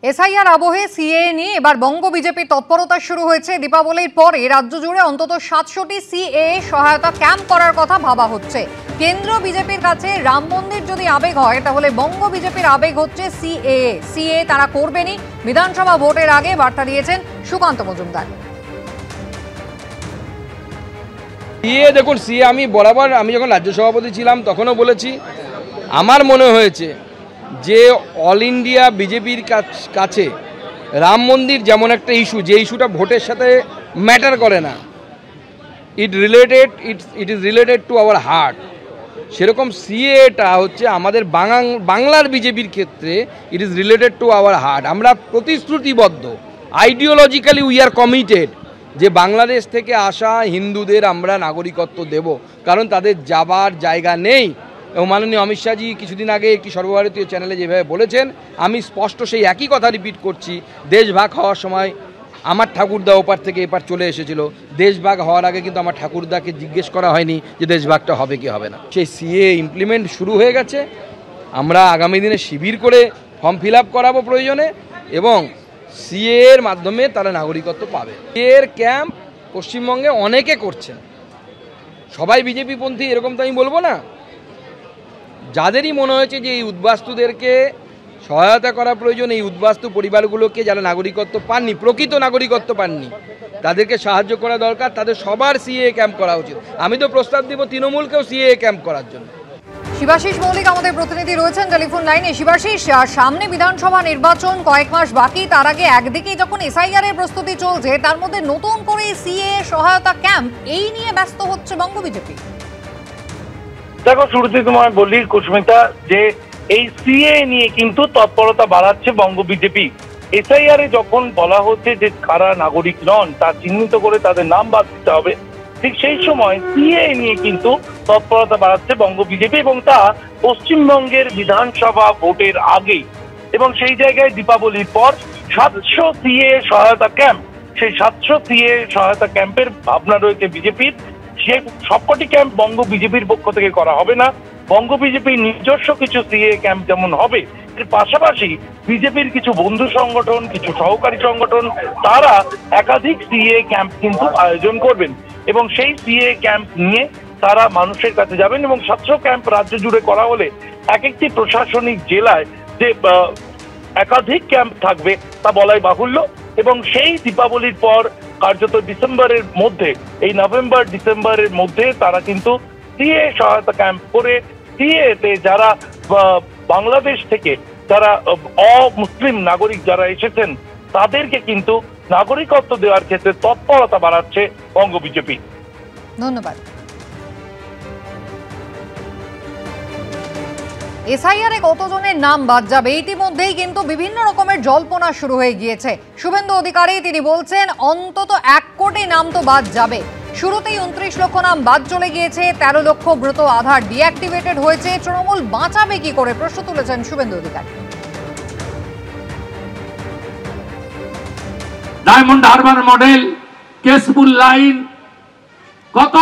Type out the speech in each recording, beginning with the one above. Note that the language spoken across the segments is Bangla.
এসআইআর আবহে সিএ নিয়ে এবার বঙ্গ বিজেপির তৎপরতা শুরু হয়েছে। দীপাবলির পরে রাজ্য জুড়ে অন্তত ৭০০টি সিএ সহায়তা ক্যাম্প করার কথা ভাবা হচ্ছে। কেন্দ্র বিজেপির কাছে রাম মন্দির যদি আবেগ হয়, তাহলে বঙ্গ বিজেপির আবেগ হচ্ছে সিএ তারা করবেনই। বিধানসভা ভোটের আগে বার্তা দিয়েছেন সুকান্ত মজুমদার। সিএ দেখুন, সিএ আমি বরাবর যখন রাজ্য সভাপতি ছিলাম তখনও বলেছি, আমার মনে হয়েছে যে অল ইন্ডিয়া বিজেপির কাছে রাম মন্দির যেমন একটা ইস্যু, যে ইস্যুটা ভোটের সাথে ম্যাটার করে না, it is related to our heart, সেরকম সিএটা হচ্ছে আমাদের বাংলার বিজেপির ক্ষেত্রে it is related to our heart. আমরা প্রতিশ্রুতিবদ্ধ, আইডিওলজিক্যালি উই আর কমিটেড যে বাংলাদেশ থেকে আসা হিন্দুদের আমরা নাগরিকত্ব দেব, কারণ তাদের যাবার জায়গা নেই। এবং মাননীয় অমিত শাহজি কিছুদিন আগে একটি সর্বভারতীয় চ্যানেলে যেভাবে বলেছেন, আমি স্পষ্ট সেই একই কথা রিপিট করছি। দেশভাগ হওয়ার সময় আমার ঠাকুরদা ওপার থেকে এপার চলে এসেছিল, দেশভাগ হওয়ার আগে কিন্তু আমার ঠাকুরদাকে জিজ্ঞেস করা হয়নি যে দেশভাগটা হবে কি হবে না। সেই সিএ ইমপ্লিমেন্ট শুরু হয়ে গেছে। আমরা আগামী দিনে শিবির করে ফর্ম ফিল আপ করাবো প্রয়োজনে, এবং সিএ এর মাধ্যমে তারা নাগরিকত্ব পাবে। এর ক্যাম্প পশ্চিমবঙ্গে অনেকে করছেন, সবাই বিজেপি পন্থী এরকম তো আমি বলবো না। যাদেরই মনে হয়েছে যে এই উদ্বাস্তুদেরকে সহায়তা করা প্রয়োজন, এই উদ্বাস্তু পরিবারগুলোকে যারা নাগরিকত্ব পাননি, প্রকৃত নাগরিকত্ব পাননি, তাদেরকে সাহায্য করা দরকার, তাদের সবার সিএ ক্যাম্প করা উচিত। আমি তো প্রস্তাব দিব তৃণমূলকেও সিএ ক্যাম্প করার জন্য। শিবাশিস মৌলিক আমাদের প্রতিনিধি রয়েছেন টেলিফোন লাইনে। শিবাশিস, সামনে বিধানসভা নির্বাচন, কয়েক মাস বাকি, তার আগে একদিকে যখন এসআইআর এর প্রস্তুতি চলছে, তার মধ্যে নতুন করে সিএ সহায়তা ক্যাম্প এই নিয়ে ব্যস্ত হচ্ছে বঙ্গ বিজেপি। দেখো, শুরুতে তোমায় বলি কুস্মিতা, যে এই সিএ নিয়ে কিন্তু তৎপরতা বাড়াচ্ছে বঙ্গ বিজেপি। এসআইআর এ যখন বলা হচ্ছে যে কারা নাগরিক নন তা চিহ্নিত করে তাদের নাম বাদ দিতে হবে, ঠিক সেই সময় সিএ নিয়ে কিন্তু তৎপরতা বাড়াচ্ছে বঙ্গ বিজেপি, এবং তা পশ্চিমবঙ্গের বিধানসভা ভোটের আগে। এবং সেই জায়গায় দীপাবলির পর ৭০০ সিএ সহায়তা ক্যাম্প, সেই ৭০০ সিএ সহায়তা ক্যাম্পের ভাবনা রয়েছে বিজেপির। সে সবকটি ক্যাম্প বঙ্গ বিজেপির পক্ষ থেকে করা হবে না, বঙ্গ বিজেপির নিজস্ব কিছু সিএ ক্যাম্প যেমন হবে, এর পাশাপাশি বিজেপির কিছু বন্ধু সংগঠন, কিছু সহকারী সংগঠন, তারা একাধিক সিএ ক্যাম্প কিন্তু আয়োজন করবেন, এবং সেই সিএ ক্যাম্প নিয়ে তারা মানুষের কাছে যাবেন। এবং ৭০০ ক্যাম্প রাজ্য জুড়ে করা হলে এক একটি প্রশাসনিক জেলায় যে একাধিক ক্যাম্প থাকবে তা বলাই বাহুল্য। এবং সেই দীপাবলির পর কার্যত ডিসেম্বরের মধ্যে, এই নভেম্বর ডিসেম্বরের মধ্যে তারা কিন্তু সিএ সহায়তা ক্যাম্প করে সিএতে যারা বাংলাদেশ থেকে যারা অমুসলিম নাগরিক যারা এসেছেন তাদেরকে কিন্তু নাগরিকত্ব দেওয়ার ক্ষেত্রে তৎপরতা বাড়াচ্ছে বঙ্গ বিজেপি। ধন্যবাদ। এসআইআর এ কতজনের নাম বাদ যাবে ইতিমধ্যেই কিন্তু বিভিন্ন রকমের জল্পনা শুরু হয়ে গিয়েছে। শুভেন্দু অধিকারী তিনি বলছেন অন্তত ১ কোটি নাম তো বাদ যাবে। শুরুতেই ২৯ লক্ষ নাম বাদ চলে গিয়েছে, ১৩ লক্ষ মৃত আধার ডিঅ্যাক্টিভেটেড হয়েছে। তৃণমূল বাঁচাবে কি করে, প্রশ্ন তুলেছেন Suvendu Adhikari. Diamond harbour model, Keshpur line কত?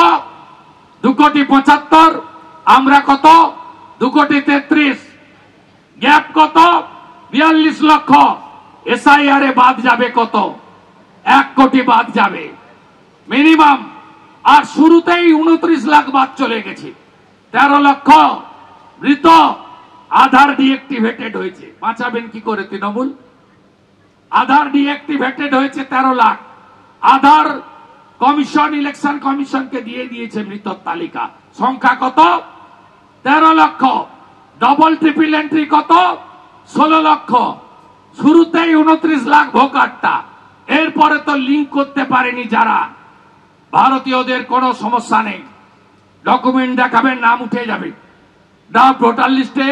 ২,৭৫,০০,০০০। আমরা কত? ২,৩৩,০০,০০০। গ্যাপ কত? ৪২ লক্ষ। এসআইআর এ বাদ যাবে কত? ১ কোটি বাদ যাবে মিনিমাম। আর শুরুতেই ২৯ লাখ বাদ চলে গেছে। ১৩ লক্ষ মৃত আধার ডিঅ্যাক্টিভেটেড হয়েছে। বাঁচাবেন কি করে তৃণমূল? আধার ডিঅ্যাক্টিভেটেড হয়েছে ১৩ লাখ। আধার কমিশন, ইলেকশন কমিশনকে দিয়ে দিয়েছে মৃতর তালিকা। সংখ্যা কত? ১৩ লক্ষ। ডবল ট্রিপল এন্ট্রি কত? ১৬ লক্ষ। শুরুতেই ২৯ লাখ ভোটারটা। এরপরে তো লিঙ্ক করতে পারেনি যারা, ভারতীয়দের কোনো সমস্যা নেই, ডকুমেন্ট দেখাবেন, নাম উঠে যাবে। ড্রাফট ভোটার লিস্টে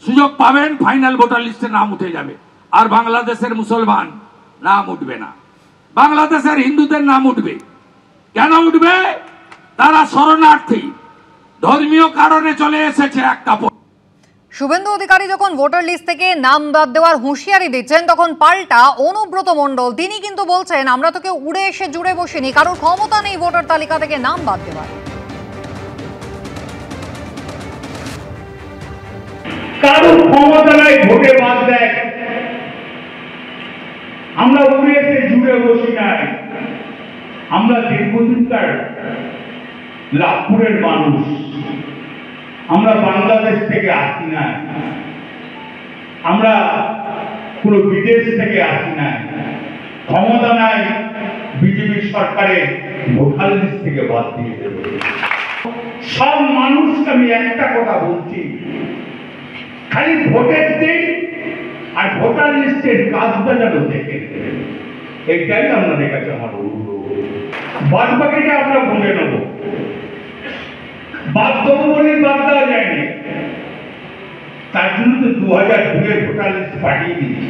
সুযোগ পাবেন, ফাইনাল ভোটার লিস্টে নাম উঠে যাবে। আর বাংলাদেশের মুসলমান নাম উঠবে না, বাংলাদেশের হিন্দুদের নাম উঠবে। কেন উঠবে? তারা শরণার্থী, ধর্মীয় কারণে চলে এসেছে একটা। শুভেন্দু অধিকারী যখন ভোটার লিস্ট থেকে নাম বাদ দেওয়ার হুঁশিয়ারি দিচ্ছেন, তখন পাল্টা অনুব্রত মণ্ডল তিনি কিন্তু বলছেন আমরা তোকে উড়ে এসে জুড়ে বসিনি, কারোর ক্ষমতা নেই ভোটার তালিকা থেকে নাম বাদ দেওয়ার। কারোর ক্ষমতা নাই ভোটে বাদ দেয়। জুড়ে বসি নাই, আমরা দীর্ঘদিনকার লাভপুরের মানুষ, আমরা বাংলাদেশ থেকে আসি না, আমরা কোনো বিদেশ থেকে আসি না। ক্ষমতা নাই, বিজেপি সরকারের ভোটার লিস্ট থেকে বাদ দিয়ে দেবে। সব মানুষকে আমি একটা কথা বলছি, খালি ভোটের দিন আর ভোটার লিস্টের কাজটা যেন দেখে নেবেন, এটাই আপনাদের কাছে আমার অনুরোধ। বাদ বাকিটা আমরা বুঝে নেব, বাদ দেবো বলে বাদ দেওয়া যায়নি, তার জন্য তো 2002-এর ভোটার লিস্ট পাঠিয়ে দিয়েছি।